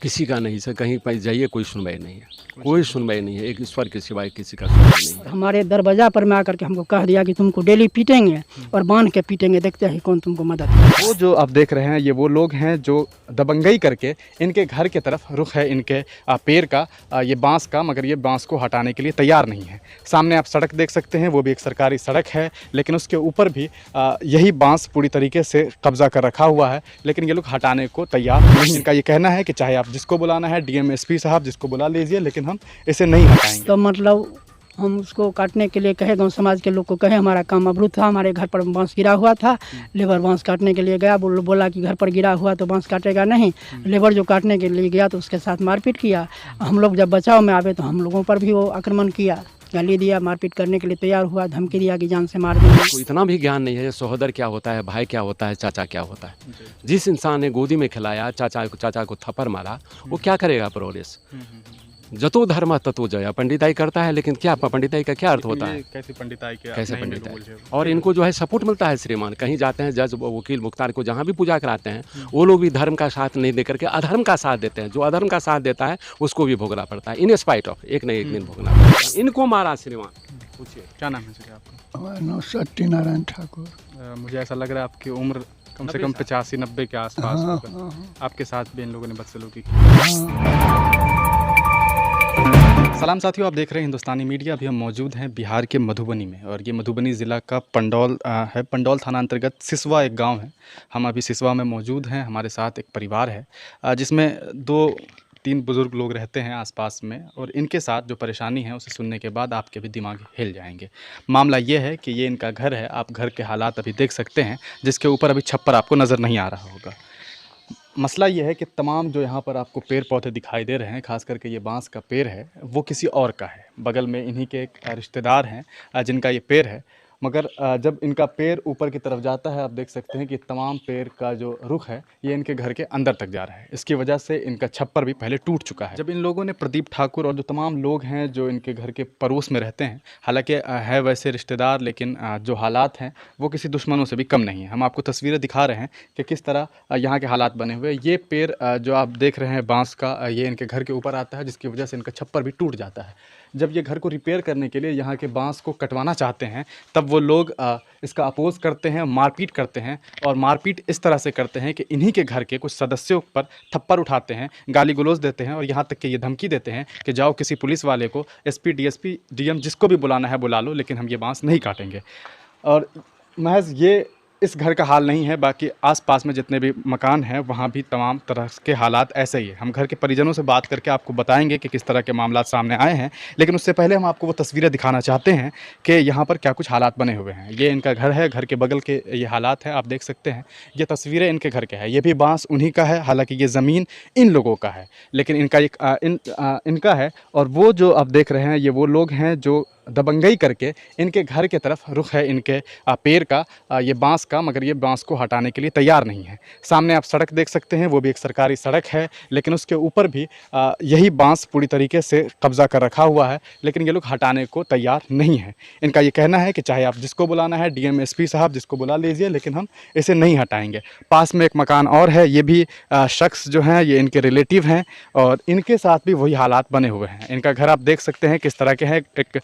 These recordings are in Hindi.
किसी का नहीं सर, कहीं पर जाइए कोई सुनवाई नहीं है, कोई सुनवाई नहीं है, एक ईश्वर के सिवाय किसी का सुनवाई नहीं है। हमारे दरवाजा पर में आकर के हमको कह दिया कि तुमको डेली पीटेंगे और बांध के पीटेंगे, देखते हैं कौन तुमको मदद करे। वो जो आप देख रहे हैं ये वो लोग हैं जो दबंगई करके इनके घर के तरफ रुख है इनके पेड़ का, ये बांस का, मगर ये बांस को हटाने के लिए तैयार नहीं है। सामने आप सड़क देख सकते हैं, वो भी एक सरकारी सड़क है, लेकिन उसके ऊपर भी यही बांस पूरी तरीके से कब्जा कर रखा हुआ है, लेकिन ये लोग हटाने को तैयार नहीं। इनका ये कहना है कि चाहे आप जिसको बुलाना है, डीएम एसपी साहब जिसको बुला लीजिए, लेकिन हम इसे नहीं हटाएंगे। तो मतलब हम उसको काटने के लिए कहे, गांव समाज के लोग को कहे, हमारा काम अवरुद्ध था, हमारे घर पर बांस गिरा हुआ था, लेबर बांस काटने के लिए गया, बोला कि घर पर गिरा हुआ तो बांस काटेगा नहीं। लेबर जो काटने के लिए गया तो उसके साथ मारपीट किया। हम लोग जब बचाव में आवे तो हम लोगों पर भी वो आक्रमण किया, गाली दिया, मारपीट करने के लिए तैयार हुआ, धमकी दिया कि जान से मार देंगे। तो इतना भी ज्ञान नहीं है सहोदर क्या होता है, भाई क्या होता है, चाचा क्या होता है। जिस इंसान ने गोदी में खिलाया, चाचा को थप्पड़ मारा, वो क्या करेगा प्रोग्रेस। जतो धर्म ततो जया, पंडिताई करता है, लेकिन क्या पंडिताई का क्या अर्थ होता है, कैसी पंडिताई कैसे पंडिताई। और इनको जो है सपोर्ट मिलता है श्रीमान, कहीं जाते हैं जज वकील मुख्तार को जहाँ भी पूजा कराते हैं, वो लोग भी धर्म का साथ नहीं दे करके अधर्म का साथ देते हैं। जो अधर्म का साथ देता है उसको भी भोगना पड़ता है, इन स्पाइट ऑफ, एक न एक दिन भोगना पड़ता है। इनको मारा श्रीमान। पूछिए क्या नाम है सर आपका? हमारा नाम सत्यनारायण ठाकुर। मुझे ऐसा लग रहा है आपकी उम्र कम से कम 85-90 के आसपास हाँ, होगा। हाँ, आपके साथ भी इन लोगों ने बदसलूकी की। हाँ। सलाम साथियों, आप देख रहे हैं हिंदुस्तानी मीडिया। अभी हम मौजूद हैं बिहार के मधुबनी में, और ये मधुबनी ज़िला का पंडौल है। पंडौल थाना अंतर्गत सिसवा एक गांव है। हम अभी सिसवा में मौजूद हैं। हमारे साथ एक परिवार है जिसमें 2-3 बुज़ुर्ग लोग रहते हैं आसपास में, और इनके साथ जो परेशानी है उसे सुनने के बाद आपके भी दिमाग हिल जाएंगे। मामला ये है कि ये इनका घर है। आप घर के हालात अभी देख सकते हैं, जिसके ऊपर अभी छप्पर आपको नज़र नहीं आ रहा होगा। मसला ये है कि तमाम जो यहाँ पर आपको पेड़ पौधे दिखाई दे रहे हैं, खास करके ये बांस का पेड़ है, वो किसी और का है। बगल में इन्हीं के एक रिश्तेदार हैं जिनका ये पेड़ है, मगर जब इनका पेड़ ऊपर की तरफ जाता है, आप देख सकते हैं कि तमाम पेड़ का जो रुख है ये इनके घर के अंदर तक जा रहा है। इसकी वजह से इनका छप्पर भी पहले टूट चुका है। जब इन लोगों ने प्रदीप ठाकुर और जो तमाम लोग हैं जो इनके घर के पड़ोस में रहते हैं, हालांकि है वैसे रिश्तेदार, लेकिन जो हालात हैं वो किसी दुश्मनों से भी कम नहीं है। हम आपको तस्वीरें दिखा रहे हैं कि किस तरह यहाँ के हालात बने हुए। ये पेड़ जो आप देख रहे हैं बाँस का, ये इनके घर के ऊपर आता है, जिसकी वजह से इनका छप्पर भी टूट जाता है। जब ये घर को रिपेयर करने के लिए यहाँ के बांस को कटवाना चाहते हैं, तब वो लोग इसका अपोज़ करते हैं, मारपीट करते हैं, और मारपीट इस तरह से करते हैं कि इन्हीं के घर के कुछ सदस्यों पर थप्पड़ उठाते हैं, गाली गलौज देते हैं, और यहाँ तक कि ये धमकी देते हैं कि जाओ किसी पुलिस वाले को, एसपी, डीएसपी, डीएम, जिसको भी बुलाना है बुला लो, लेकिन हम ये बांस नहीं काटेंगे। और महज ये इस घर का हाल नहीं है, बाकी आसपास में जितने भी मकान हैं वहाँ भी तमाम तरह के हालात ऐसे ही है। हम घर के परिजनों से बात करके आपको बताएंगे कि किस तरह के मामला सामने आए हैं, लेकिन उससे पहले हम आपको वो तस्वीरें दिखाना चाहते हैं कि यहाँ पर क्या कुछ हालात बने हुए हैं। ये इनका घर है, घर के बगल के ये हालात हैं, आप देख सकते हैं। ये तस्वीरें इनके घर के हैं, ये भी बांस उन्हीं का है, हालाँकि ये ज़मीन इन लोगों का है, लेकिन इनका इनका है। और वो जो आप देख रहे हैं ये वो लोग हैं जो दबंगई करके इनके घर के तरफ रुख है इनके पेड़ का, ये बांस का, मगर ये बांस को हटाने के लिए तैयार नहीं है। सामने आप सड़क देख सकते हैं, वो भी एक सरकारी सड़क है, लेकिन उसके ऊपर भी यही बांस पूरी तरीके से कब्जा कर रखा हुआ है, लेकिन ये लोग हटाने को तैयार नहीं है। इनका ये कहना है कि चाहे आप जिसको बुलाना है, डीएम, एसपी साहब जिसको बुला लीजिए, लेकिन हम इसे नहीं हटाएंगे। पास में एक मकान और है, ये भी शख्स जो हैं ये इनके रिलेटिव हैं, और इनके साथ भी वही हालात बने हुए हैं। इनका घर आप देख सकते हैं किस तरह के हैं। एक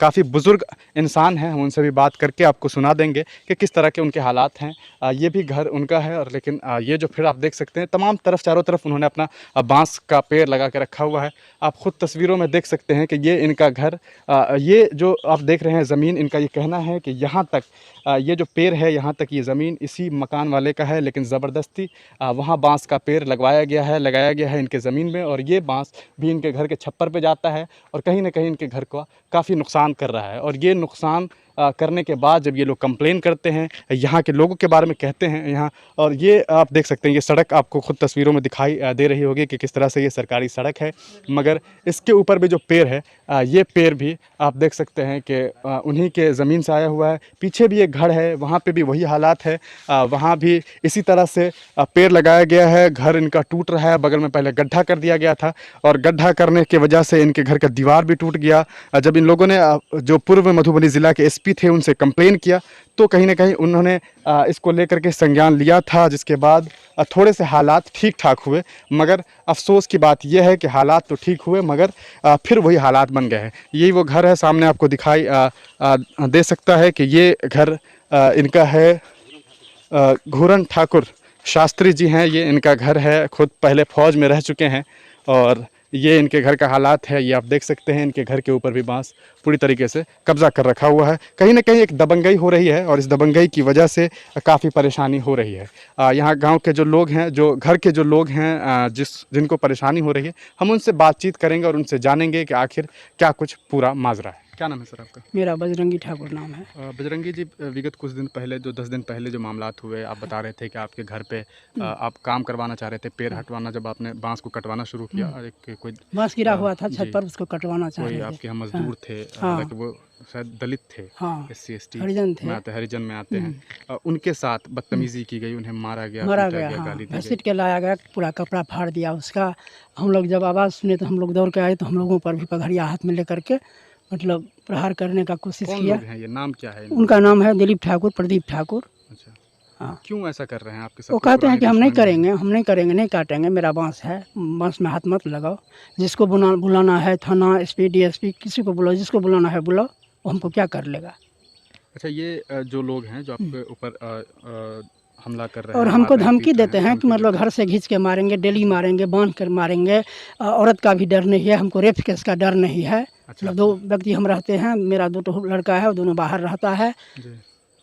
काफ़ी बुज़ुर्ग इंसान हैं, हम उनसे भी बात करके आपको सुना देंगे कि किस तरह के उनके हालात हैं। ये भी घर उनका है, और लेकिन ये जो फिर आप देख सकते हैं तमाम तरफ, चारों तरफ उन्होंने अपना बांस का पेड़ लगा के रखा हुआ है। आप ख़ुद तस्वीरों में देख सकते हैं कि ये इनका घर, ये जो आप देख रहे हैं ज़मीन, इनका ये कहना है कि यहाँ तक ये जो पेड़ है, यहाँ तक ये ज़मीन इसी मकान वाले का है, लेकिन ज़बरदस्ती वहाँ बांस का पेड़ लगाया गया है इनके ज़मीन में, और ये बांस भी इनके घर के छप्पर पे जाता है, और कहीं ना कहीं इनके घर को काफ़ी नुकसान कर रहा है। और ये नुकसान करने के बाद जब ये लोग कंप्लेन करते हैं, यहाँ के लोगों के बारे में कहते हैं यहाँ, और ये आप देख सकते हैं, ये सड़क आपको खुद तस्वीरों में दिखाई दे रही होगी कि किस तरह से ये सरकारी सड़क है, मगर इसके ऊपर भी जो पेड़ है, ये पेड़ भी आप देख सकते हैं कि उन्हीं के ज़मीन से आया हुआ है। पीछे भी एक घर है, वहाँ पे भी वही हालात है, वहाँ भी इसी तरह से पेड़ लगाया गया है। घर इनका टूट रहा है, बगल में पहले गड्ढा कर दिया गया था, और गड्ढा करने की वजह से इनके घर का दीवार भी टूट गया। जब इन लोगों ने जो पूर्व मधुबनी ज़िला के एसपी थे उनसे कंप्लेन किया, तो कहीं ना कहीं उन्होंने इसको लेकर के संज्ञान लिया था, जिसके बाद थोड़े से हालात ठीक ठाक हुए। मगर अफसोस की बात यह है कि हालात तो ठीक हुए मगर फिर वही हालात बन गए हैं। यही वो घर है, सामने आपको दिखाई दे सकता है कि ये घर इनका है। घूरन ठाकुर शास्त्री जी हैं, ये इनका घर है। खुद पहले फौज में रह चुके हैं और ये इनके घर का हालात है। ये आप देख सकते हैं, इनके घर के ऊपर भी बांस पूरी तरीके से कब्जा कर रखा हुआ है। कहीं ना कहीं एक दबंगई हो रही है और इस दबंगई की वजह से काफ़ी परेशानी हो रही है। यहाँ गांव के जो लोग हैं, जो घर के जो लोग हैं, जिनको परेशानी हो रही है, हम उनसे बातचीत करेंगे और उनसे जानेंगे कि आखिर क्या कुछ पूरा माजरा है। क्या नाम है सर आपका? मेरा बजरंगी ठाकुर नाम है। बजरंगी जी, विगत कुछ दिन पहले, जो 10 दिन पहले जो मामलात हुए, आप बता रहे थे कि आपके घर पे आप काम करवाना चाह रहे थे, पेड़ हटवाना, जब आपने बांस को कटवाना शुरू किया, एक कोई बांस गिरा हुआ था छत जी। पर, उसको कटवाना चाह कोई रहे थे। आपके यहाँ मजदूर थे, हाँ। हालांकि वो शायद दलित थे, हाँ, SC ST हरिजन थे। में आते, हरिजन में आते हैं। उनके साथ बदतमीजी की गई, उन्हें मारा गया, मारा पीटा गया, गया, हाँ, गाली दी गई। घसीट के लाया गया, पूरा कपड़ा फाड़ दिया उसका। हम लोग जब आवाज़ सुने तो हम लोग दौड़ के आए, तो हम लोगों पर भी पगड़िया हाथ में लेकर के मतलब प्रहार करने का कोशिश कौन किया। लोग हैं ये? नाम क्या है इनका? उनका नाम है दिलीप ठाकुर, प्रदीप ठाकुर। अच्छा, हाँ। क्यों ऐसा कर रहे हैं आपके साथ? वो कोई कहते हैं कि हम पुरानी नहीं दुश्मनी है? करेंगे, हम नहीं करेंगे, नहीं काटेंगे, मेरा बांस है, बांस में हाथ मत लगाओ। जिसको बुलाना है, थाना SP DSP किसी को बुलाओ, जिसको बुलाना है बुलाओ, वो हमको क्या कर लेगा। अच्छा, ये जो लोग हैं जो आपके ऊपर हमला कर रहे हैं और हमको मार रहे हैं, धमकी पीट रहे देते हैं कि धमकी मतलब देते घर से खींच के मारेंगे, डेली मारेंगे, बांध कर मारेंगे। औरत का भी डर नहीं है, हमको रेप केस का डर नहीं है। अच्छा, मतलब 2 व्यक्ति हम रहते हैं, मेरा 2 लड़का है, वो दोनों बाहर रहता है। हैं जी।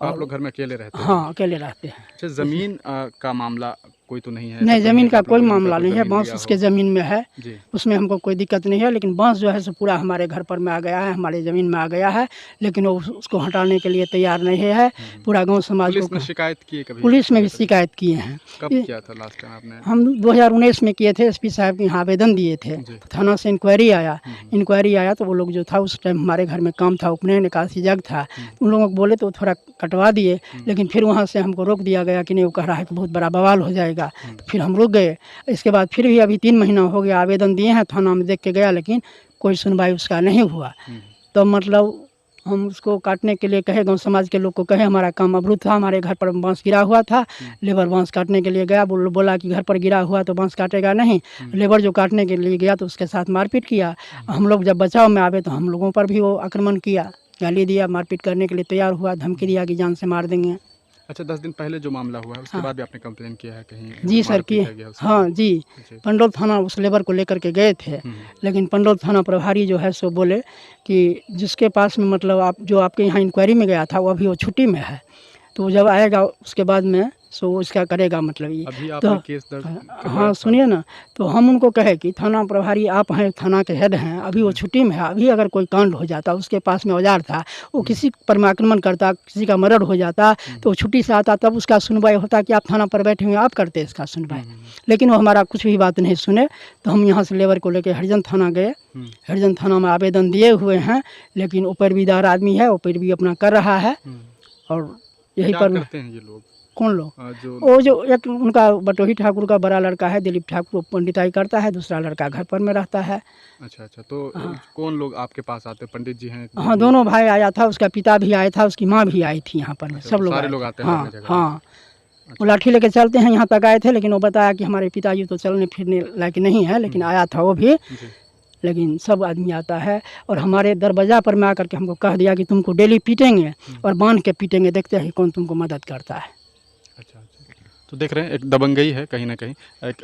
आप लोग घर में अकेले रहते हैं? हाँ, अकेले रहते हैं। अच्छा, ज़मीन का मामला कोई तो नहीं है? नहीं, ऐसा ज़मीन का आप लोगों कोई ने मामला कोई नहीं है, ज़मीन बांस लिया उसके हो? ज़मीन में है, जी। उसमें हमको कोई दिक्कत नहीं है। लेकिन बांस जो है सो पूरा हमारे घर पर में आ गया है, हमारे ज़मीन में आ गया है, लेकिन वो उसको हटाने के लिए तैयार नहीं है। पूरा गांव समाज पुलिस को ने शिकायत की है कभी? पुलिस में भी शिकायत किए हैं। कब ये- किया था लास्ट टाइम आपने? हम 2019 में किए थे, SP साहब के यहाँ आवेदन दिए थे, जी। थाना से इंक्वायरी आया। इंक्वायरी आया तो वो लोग जो था, उस टाइम हमारे घर में काम था, उपनयन एकादशी जग था, उन लोगों को बोले तो थोड़ा कटवा दिए। लेकिन फिर वहाँ से हमको रोक दिया गया कि नहीं, वो कह रहा है कि बहुत बड़ा बवाल हो जाएगा। तो फिर हम रुक गए। इसके बाद फिर भी अभी 3 महीना हो गया, आवेदन दिए हैं, थाना में देख के गया, लेकिन कोई सुनवाई उसका नहीं हुआ। तो मतलब हम उसको काटने के लिए कहे, गांव समाज के लोग को कहे, हमारा काम अवरुद्ध था, हमारे घर पर बांस गिरा हुआ था। लेबर बांस काटने के लिए गया, बोला कि घर पर गिरा हुआ तो बांस काटेगा नहीं। लेबर जो काटने के लिए गया तो उसके साथ मारपीट किया। हम लोग जब बचाव में आवे तो हम लोगों पर भी वो आक्रमण किया, गाली दिया, मारपीट करने के लिए तैयार हुआ, धमकी दिया कि जान से मार देंगे। अच्छा, 10 दिन पहले जो मामला हुआ है उसके बाद भी आपने कंप्लेन किया है कहीं? जी सर, मारा किए। पीटा गया उसको? हाँ जी, जी। पंडौल थाना उस लेबर को लेकर के गए थे, लेकिन पंडौल थाना प्रभारी जो है सो बोले कि जिसके पास में मतलब आप जो आपके यहाँ इंक्वायरी में गया था वो अभी वो छुट्टी में है, तो वो जब आएगा उसके बाद में सो वो इसका करेगा मतलब ये। अभी तो आपने केस दर्ज करवाया हाँ था? सुनिए ना, तो हम उनको कहे कि थाना प्रभारी आप हैं, थाना के हेड हैं, अभी वो छुट्टी में है, अभी अगर कोई कांड हो जाता, उसके पास में औजार था, वो किसी पर में आक्रमण करता, किसी का मर्डर हो जाता, तो वो छुट्टी से आता, तब उसका सुनवाई होता कि आप थाना पर बैठे हुए आप करते इसका सुनवाई। लेकिन वो हमारा कुछ भी बात नहीं सुने, तो हम यहाँ से लेबर को लेकर हरिजन थाना गए। हरिजन थाना में आवेदन दिए हुए हैं, लेकिन वो पैरवीदार आदमी है, वो पैरवी अपना कर रहा है। और यही क्या पर करते हैं ये लोग? कौन लोग? जो वो जो एक उनका बटोही ठाकुर का बड़ा लड़का है दिलीप ठाकुर, वो पंडिताई करता है, दूसरा लड़का घर पर में रहता है। अच्छा, तो कौन लोग आपके पास आते हैं? पंडित जी हैं? हाँ, दोनों भाई आया था, उसका पिता भी आया था, उसकी माँ भी आई थी यहाँ पर में, अच्छा, सब लोग सारे आए लोग थे। आते हैं हाँ अपनी जगह? हाँ, वो लाठी लेके चलते हैं, यहाँ तक आए थे, लेकिन वो बताया कि हमारे पिताजी तो चलने फिरने लायक नहीं है, लेकिन आया था वो भी। जी। लेकिन सब आदमी आता है और हमारे दरवाज़ा पर में आकर के हमको कह दिया कि तुमको डेली पीटेंगे और बांध के पीटेंगे, देखते हैं कौन तुमको मदद करता है। अच्छा, तो देख रहे हैं एक दबंगई है कहीं ना कहीं। एक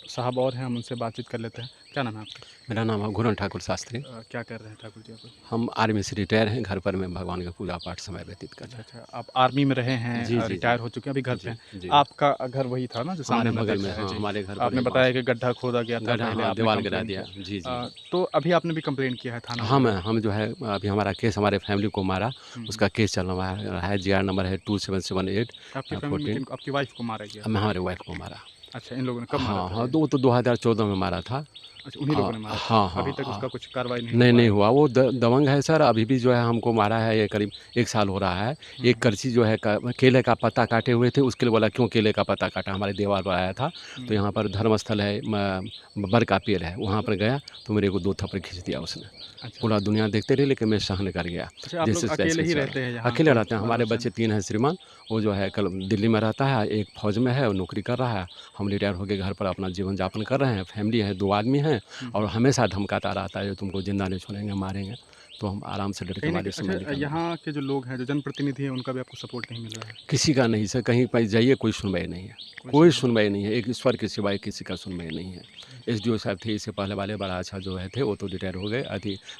साहब और हैं, हम उनसे बातचीत कर लेते हैं। क्या नाम है आपका? मेरा नाम है घूरन ठाकुर शास्त्री। क्या कर रहे हैं ठाकुर जी आप? हम आर्मी से रिटायर हैं, घर पर में भगवान का पूजा पाठ समय व्यतीत कर रहे हैं। अच्छा, आप आर्मी में रहे हैं, जी, जी, रिटायर जी। हो चुके हैं, अभी घर पे जी, हैं। जी। आपका घर वही था ना जो हमारे सामने बगल देखा में, है? हाँ, जी। हमारे घर आपने पर बताया कि गड्ढा खोदा गया था, गड्ढा, पहले हाँ, आपने दीवार कंप्लेन गिरा दिया। जी, जी। तो अभी आपने भी कंप्लेन किया है थाना? हम जो है अभी हमारा केस हमारे फैमिली को मारा, उसका केस चल रहा है। GR नंबर है 2778। आपकी फैमिली में आपकी वाइफ को मारा गया? हमारे वाइफ को मारा। अच्छा, इन लोगों ने कब मारा हाँ था हाँ, ये? तो 2014 में मारा था। अच्छा, उन्हीं लोगों ने मारा था? हाँ हाँ अभी तक हाँ। उसका कुछ कार्रवाई नहीं नहीं हुआ नहीं है? हुआ, वो दबंग है सर, अभी भी जो है हमको मारा है, ये करीब 1 साल हो रहा है। एक करची जो है केले का पत्ता काटे हुए थे, उसके लिए बोला क्यों केले का पत्ता काटा, हमारे दीवार पर आया था। तो यहाँ पर धर्मस्थल है, बर का पेड़ है, वहाँ पर गया तो मेरे को 2 थप्पड़ खींच दिया उसने। अच्छा। पूरा दुनिया देखते रही लेकिन मैं सहन कर गया। अच्छा, आप लोग जैसे अकेले तैसे ही चला। रहते हैं यहाँ? अकेले कोई रहते हैं, बाल हमारे बच्चा बच्चे 3 हैं श्रीमान। वो जो है कल दिल्ली में रहता है, एक फौज में है, वो नौकरी कर रहा है। हम रिटायर होकर घर पर अपना जीवन यापन कर रहे हैं, फैमिली है, 2 आदमी हैं। और हमेशा धमकाता रहता है, तुमको जिंदा नहीं छोड़ेंगे, मारेंगे। तो हम आराम से डर के कहीं न हमारे कहीं। समय अच्छा, निकल रहे हैं। यहाँ के जो लोग हैं, जो जनप्रतिनिधि हैं, उनका भी आपको सपोर्ट नहीं मिल रहा है? किसी का नहीं सर, कहीं पर जाइए कोई सुनवाई नहीं है, कोई सुनवाई नहीं है, एक ईश्वर के सिवाय किसी का सुनवाई नहीं है। एसडीओ साहब थे इससे पहले वाले, बड़ा अच्छा जो है थे, वो तो रिटायर हो गए,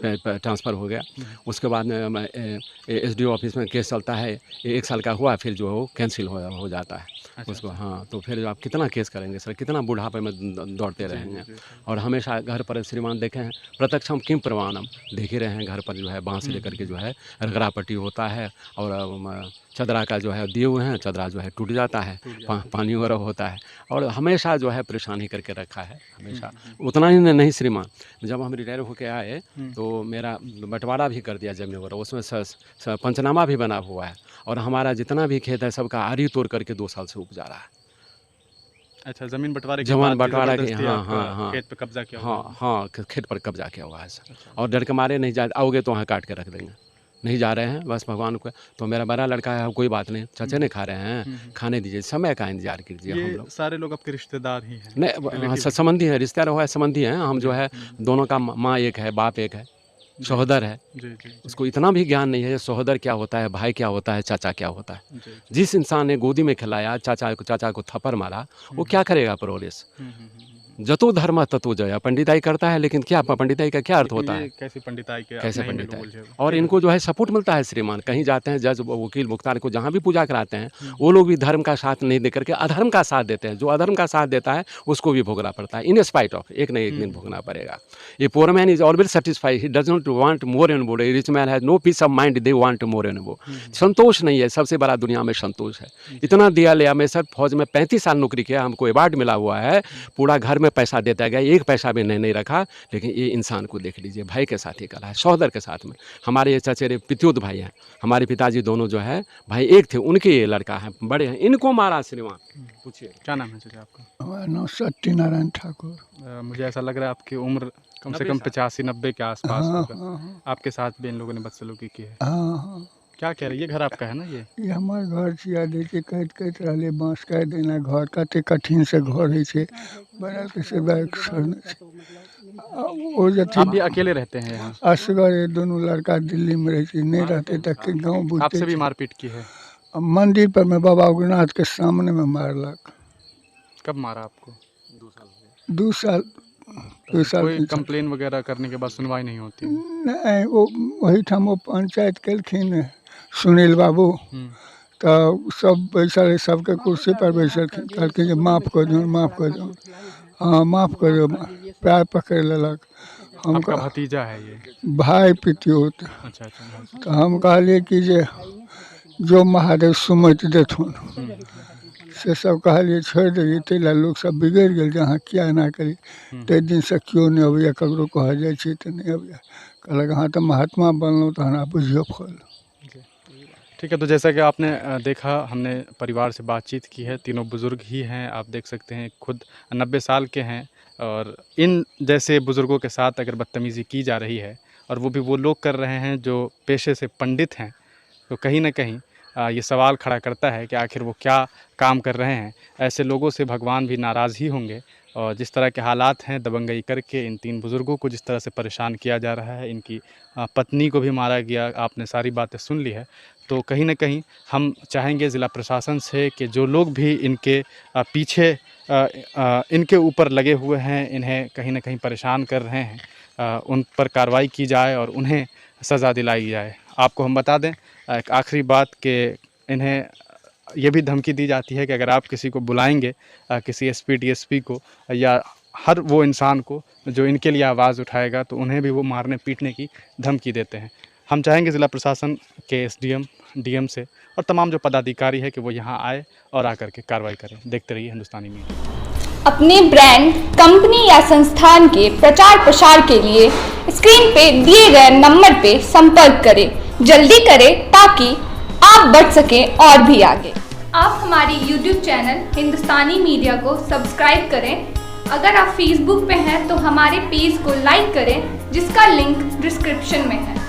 ट्रांसफ़र हो गया। उसके बाद में एसडीओ ऑफिस में केस चलता है, 1 साल का हुआ, फिर जो है वो कैंसिल हो जाता है। अच्छा, उसको हाँ, तो फिर आप कितना केस करेंगे सर, कितना बुढ़ापे में दौड़ते रहेंगे। और हमेशा घर पर श्रीमान देखे हैं, प्रत्यक्षम किम प्रमाणम, देख ही रहे हैं घर पर जो है बांस लेकर के जो है रगड़ा पट्टी होता है। और चदरा का जो है दिए हुए हैं, चदरा जो है टूट जाता है, पानी वगैरह होता है। और हमेशा जो है परेशानी करके रखा है हमेशा। उतना ही नहीं श्रीमान, जब हम रिटायर होके आए तो मेरा बंटवारा भी कर दिया ज़मीन वगैरह, उसमें पंचनामा भी बना हुआ है। और हमारा जितना भी खेत है सबका आरी तोड़ करके 2 साल से उपजा रहा है। अच्छा, ज़मीन बँटवारे के जमीन बाद बंटवारा के ज़बरदस्ती हाँ आपका हाँ हाँ खेत पे कब्ज़ा किया हुआ हाँ हाँ, खेत पर कब्जा किया हुआ है सर। और डर के मारे नहीं जा आओगे तो वहाँ काट के रख देंगे, नहीं जा रहे हैं बस भगवान को। तो मेरा बड़ा लड़का है, कोई बात नहीं, चाचा ने खा रहे हैं, खाने दीजिए, समय का इंतजार कीजिए। हम ये लोग सारे लोग आपके रिश्तेदार ही हैं? नहीं हाँ, संबंधी है, रिश्तेदार हुआ है, संबंधी हैं हम जो है। दोनों का माँ एक है, बाप एक है, सहोदर है। जी, जी, जी। उसको इतना भी ज्ञान नहीं है सहोदर क्या होता है, भाई क्या होता है, चाचा क्या होता है। जी, जी। जिस इंसान ने गोदी में खिलाया, चाचा को थप्पड़ मारा, वो क्या करेगा प्रोग्रेस। जतो धर्म ततो जय, पंडिताई करता है लेकिन क्या पंडिताई का क्या अर्थ होता है, कैसी पंडिताई के कैसे नहीं पंडिताई। उलझे हुए। और इनको जो है सपोर्ट मिलता है श्रीमान, कहीं जाते हैं जज वकील मुख्तार को जहाँ भी पूजा कराते हैं, वो लोग भी धर्म का साथ नहीं दे करके अधर्म का साथ देते हैं। जो अधर्म का साथ देता है उसको भी भोगना पड़ता है, इन स्पाइट ऑफ, एक न एक दिन भोगना पड़ेगा। ये poor man is always satisfied, he does not want more and more, rich man has no peace of mind, they want more and more. संतोष नहीं है, सबसे बड़ा दुनिया में संतोष है। इतना दिया लिया, मैं सर फौज में 35 साल नौकरी किया, हमको अवार्ड मिला हुआ है, पूरा घर में पैसा देता गया, एक पैसा भी नहीं रखा। लेकिन ये इंसान को देख लीजिए, भाई के साथ ही करा है, सहोदर के साथ में। हमारे ये चचेरे पित्योत भाई हैं, हमारे पिताजी दोनों जो है भाई एक थे, उनके ये लड़का है, बड़े हैं, इनको मारा श्रीमान। पूछिए क्या नाम है चाचा आपका? हमारा नाम सत्यनारायण ठाकुर। मुझे ऐसा लग रहा है आपकी उम्र कम से कम 85-90 के आसपास हाँ होगा। हाँ आपके साथ भी इन लोगों ने बदसलूकी की है। हाँ हाँ। क्या कह रहे हैं? ये घर आपका है ना? ये हमार घर छिया देखिए, कहत रहले बाँस काटि देना घर, कते कठिन से घर है छे, बनल के से बैग छोड़ने छे। वो जथी आप भी अकेले रहते हैं यहाँ? असगर ये दोनों लड़का दिल्ली में रहे छे, नहीं रहते तक के गाँव बुझते आपसे भी छे। मारपीट की है? मंदिर पर में बाबा उग्रनाथ के सामने में मारलक। कब मारा आपको? 2 साल कोई 3 साल। कंप्लेन वगैरह करने के बाद सुनवाई नहीं होती? नहीं, वो वही ठाम वो पंचायत केलखिन सुनील बाबू, तो सब बैसल सबके कुर्सी पर बैसलखिन, कहलखिन जे माफ़ कर दो, माफ़ कर दो। हाँ, माफ़ कर दो, पैर पकड़ लेलक। हम आपका भतीजा है ये? भाई पितियोत। अच्छा अच्छा। तो हम कहलिए कि जे जो महादेव सुमति देथुन, से सब कहलिए छोड़ दिए, तेला लोग सब बिगड़ गए, जहाँ किया ना करी। ते दिन से क्यों नहीं अबैया, ककरो कह जाए छी तो नहीं अबैया। कहलक हाँ तो महात्मा बनलो तो हना बुझियो फल। ठीक है, तो जैसा कि आपने देखा, हमने परिवार से बातचीत की है, तीनों बुज़ुर्ग ही हैं। आप देख सकते हैं खुद 90 साल के हैं, और इन जैसे बुज़ुर्गों के साथ अगर बदतमीज़ी की जा रही है, और वो भी वो लोग कर रहे हैं जो पेशे से पंडित हैं, तो कहीं ना कहीं ये सवाल खड़ा करता है कि आखिर वो क्या काम कर रहे हैं। ऐसे लोगों से भगवान भी नाराज़ ही होंगे। और जिस तरह के हालात हैं, दबंगई करके इन 3 बुज़ुर्गों को जिस तरह से परेशान किया जा रहा है, इनकी पत्नी को भी मारा गया, आपने सारी बातें सुन ली है। तो कहीं न कहीं हम चाहेंगे ज़िला प्रशासन से कि जो लोग भी इनके पीछे इनके ऊपर लगे हुए हैं, इन्हें कहीं न कहीं परेशान कर रहे हैं, उन पर कार्रवाई की जाए और उन्हें सज़ा दिलाई जाए। आपको हम बता दें एक आखिरी बात कि इन्हें ये भी धमकी दी जाती है कि अगर आप किसी को बुलाएंगे, किसी एसपी डीएसपी को या हर वो इंसान को जो इनके लिए आवाज़ उठाएगा, तो उन्हें भी वो मारने पीटने की धमकी देते हैं। हम चाहेंगे ज़िला प्रशासन के एसडीएम, डीएम से और तमाम जो पदाधिकारी है कि वो यहाँ आए और आकर के कार्रवाई करें। देखते रहिए हिंदुस्तानी मीडिया। अपने ब्रांड, कंपनी या संस्थान के प्रचार प्रसार के लिए स्क्रीन पे दिए गए नंबर पे संपर्क करें। जल्दी करें ताकि आप बढ़ सकें और भी आगे। आप हमारी YouTube चैनल हिंदुस्तानी मीडिया को सब्सक्राइब करें। अगर आप फेसबुक पे हैं तो हमारे पेज को लाइक करें, जिसका लिंक डिस्क्रिप्शन में है।